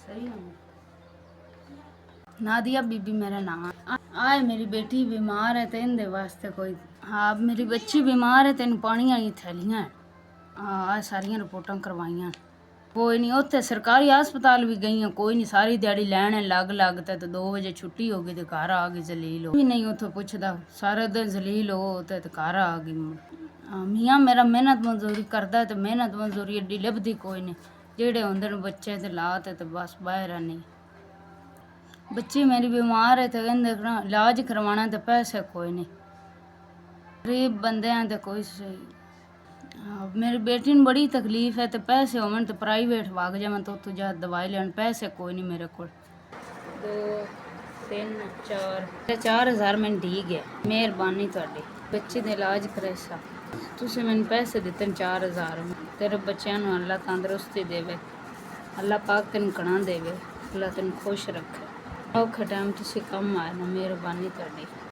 सही है। नादिया बीबी मेरा नाम आए। मेरी बेटी बीमार है तो इनके वास्ते कोई। हाँ मेरी बच्ची बीमार है तेन पानी वाली थैलियां है। हाँ सारिया रिपोर्टां करवाइया। कोई नहीं उत्थे सरकारी हस्पताल भी गई कोई नहीं सारी दिहाड़ी लैन लग लग तो 2 बजे छुट्टी हो गई तो घर आ गई जलील हो भी नहीं उत्थे पुछदा सारा दिन जलील हो तो घर आ गई। मियाँ मेरा मेहनत मजदूरी करता है तो मेहनत मजदूरी एडी लभदी कोई नहीं। जेड़े होंदे ने बच्चे ते लाते तो बस बाहर आनी। बच्ची मेरी बीमार है तो कहते इलाज करवाना तो पैसे कोई नहीं। गरीब बंदे हैं तो कोई सही। हाँ मेरी बेटी ने बड़ी तकलीफ है तो पैसे होवन तो प्राइवेट भाग जावन तो उत्थों जा दवाई लेन पैसे कोई नहीं मेरे को। 2 3 4 4,000 मैंने दी गया। मेहरबानी तुहाडी बच्चे का इलाज करे सा तुसीं मैंने पैसे दिते 4,000 तेरे बच्चों नूं अल्लाह तंदुरुस्ती देवे। अल्लाह पाक तेन कणा देवे। अल्लाह तेन खुश रखे। औखे टाइम तुसीं कम आए ना मेहरबानी तुहाडी।